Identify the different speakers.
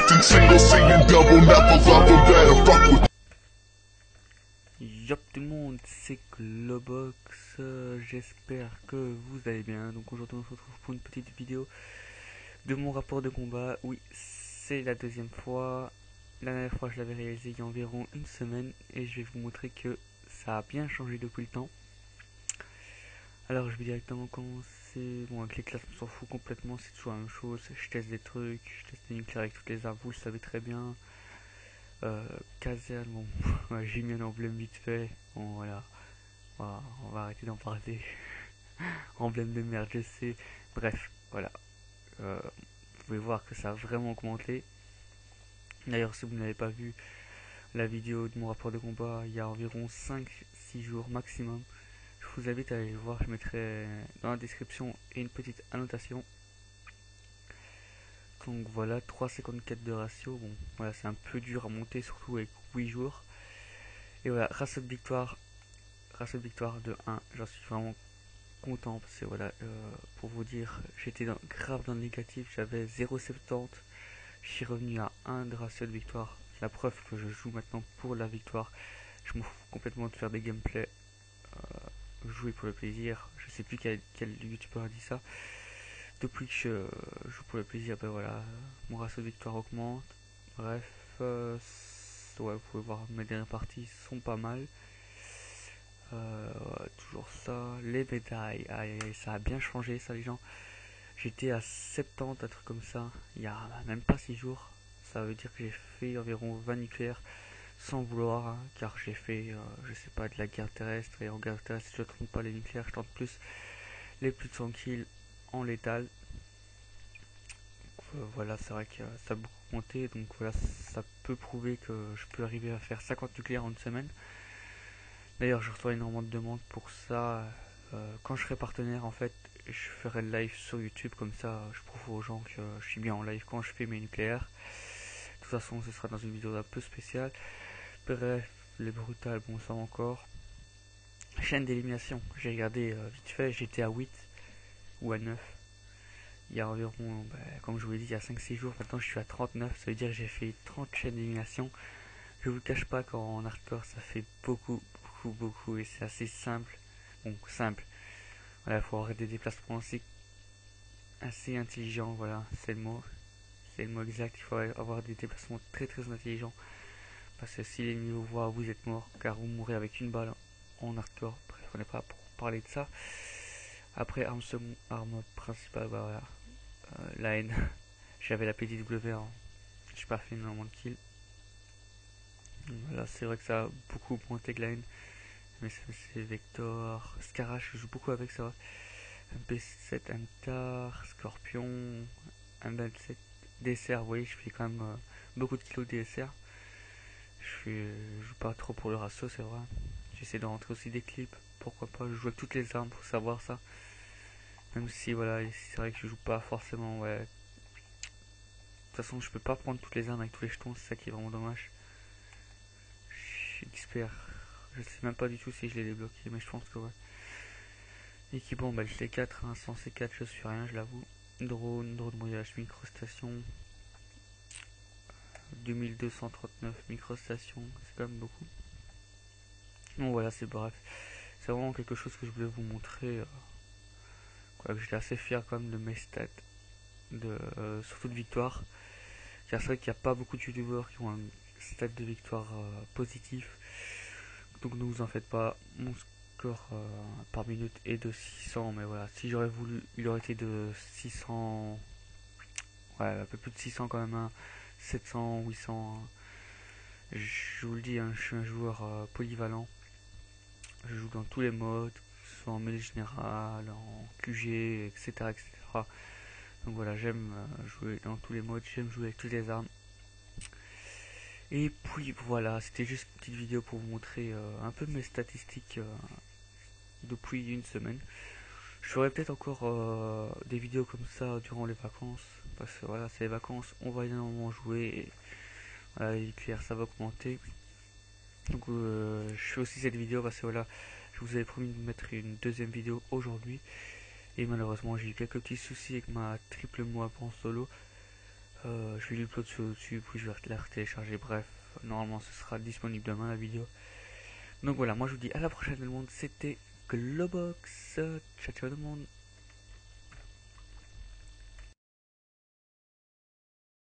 Speaker 1: acting single, saying double, never love or better fuck with.
Speaker 2: Yop tout le monde, c'est Globox, j'espère que vous allez bien. Donc aujourd'hui on se retrouve pour une petite vidéo de mon rapport de combat. Oui, c'est la deuxième fois. La dernière fois je l'avais réalisé il y a environ une semaine et je vais vous montrer que ça a bien changé depuis le temps. Alors je vais directement commencer. Bon, avec les classes on s'en fout complètement, c'est toujours la même chose. Je teste des trucs, je teste des nucléaires avec toutes les armes, vous le savez très bien. Caserne, bon, j'ai mis un emblème vite fait. Bon, voilà, on va arrêter d'en parler. Emblème de merde, je sais. Bref, voilà. Vous pouvez voir que ça a vraiment augmenté. D'ailleurs, si vous n'avez pas vu la vidéo de mon rapport de combat il y a environ 5-6 jours maximum, je vous invite à aller le voir. Je mettrai dans la description et une petite annotation. Donc voilà, 3,54 de ratio. Bon, voilà, c'est un peu dur à monter, surtout avec 8 jours. Et voilà, ratio de victoire de 1. J'en suis vraiment content parce que voilà, pour vous dire, j'étais grave dans le négatif. J'avais 0,70. Je suis revenu à 1 de ratio de victoire. La preuve que je joue maintenant pour la victoire. Je m'en fous complètement de faire des gameplays. Jouer pour le plaisir. Je sais plus quel youtubeur a dit ça. Depuis que je joue pour le plaisir, ben voilà, mon ratio de victoire augmente. Bref, ouais, vous pouvez voir mes dernières parties sont pas mal. Toujours ça, les médailles, aïe, aïe, ça a bien changé ça les gens. J'étais à 70, un truc comme ça, il y a même pas 6 jours. Ça veut dire que j'ai fait environ 20 nucléaires sans vouloir, hein, car j'ai fait, je sais pas, de la guerre terrestre. Et en guerre terrestre, je ne tente pas les nucléaires, je tente plus les plus de 100 kills en létal. Voilà, c'est vrai que ça a beaucoup monté, donc voilà, ça peut prouver que je peux arriver à faire 50 nucléaires en une semaine. D'ailleurs, je reçois énormément de demandes pour ça. Quand je serai partenaire, en fait, je ferai le live sur YouTube, comme ça je prouve aux gens que je suis bien en live quand je fais mes nucléaires. De toute façon, ce sera dans une vidéo un peu spéciale. Bref, les brutales, bon ça encore. Chaîne d'élimination, j'ai regardé vite fait, j'étais à 8 ou à 9. Il y a environ, comme je vous l'ai dit, il y a 5-6 jours, maintenant je suis à 39, ça veut dire que j'ai fait 30 chaînes d'élimination. Je vous cache pas qu'en hardcore ça fait beaucoup et c'est assez simple. Bon, simple. Voilà, il faut avoir des déplacements assez intelligents, voilà, c'est le mot. C'est le mot exact, il faut avoir des déplacements très intelligents. Parce que si l'ennemi vous voit, vous êtes mort, car vous mourrez avec une balle en hardcore. Bref, on n'est pas pour parler de ça. Après, arme principale, bah voilà. La haine. J'avais la PDW, hein. J'ai pas fait énormément de kills. Voilà, c'est vrai que ça a beaucoup augmenté que la haine. Mais c'est Vector, Scarache, je joue beaucoup avec ça. MP7, Antar, Scorpion, M27, DSR, vous voyez, je fais quand même beaucoup de kilos DSR. Je joue pas trop pour le ratio, c'est vrai. J'essaie de rentrer aussi des clips, pourquoi pas, je joue avec toutes les armes, faut savoir ça. Même si, voilà, c'est vrai que je joue pas forcément, ouais. De toute façon, je peux pas prendre toutes les armes avec tous les jetons, c'est ça qui est vraiment dommage. Je suis expert, je sais même pas du tout si je l'ai débloqué, mais je pense que ouais. Équipement, bah, je l'ai 4, hein, sans ces 4, je suis rien, je l'avoue. Drone voyage, microstation. 2239 microstations, c'est quand même beaucoup. Bon voilà, c'est bref. C'est vraiment quelque chose que je voulais vous montrer. Que j'étais assez fier quand même de mes stats, surtout de victoire. Car c'est vrai qu'il n'y a pas beaucoup de youtubeurs qui ont un stat de victoire positif. Donc ne vous en faites pas. Mon score par minute est de 600. Mais voilà, si j'aurais voulu, il aurait été de 600. Ouais, un peu plus de 600 quand même. Hein. 700, 800. Hein. Je vous le dis, hein, je suis un joueur polyvalent. Je joue dans tous les modes, que ce soit en mêlée générale, en QG, etc. Donc voilà, j'aime jouer dans tous les modes, j'aime jouer avec toutes les armes. Et puis voilà, c'était juste une petite vidéo pour vous montrer un peu mes statistiques depuis une semaine. Je ferai peut-être encore des vidéos comme ça durant les vacances, parce que voilà, c'est les vacances, on va énormément jouer, et voilà, les nucléaires ça va augmenter. Donc je fais aussi cette vidéo parce que voilà, je vous avais promis de mettre une deuxième vidéo aujourd'hui. Et malheureusement j'ai eu quelques petits soucis avec ma triple moi en solo. Je vais l'uploader dessus, puis je vais la télécharger. Bref, normalement ce sera disponible demain la vidéo. Donc voilà, moi je vous dis à la prochaine tout le monde, c'était Globox. Ciao ciao tout le monde.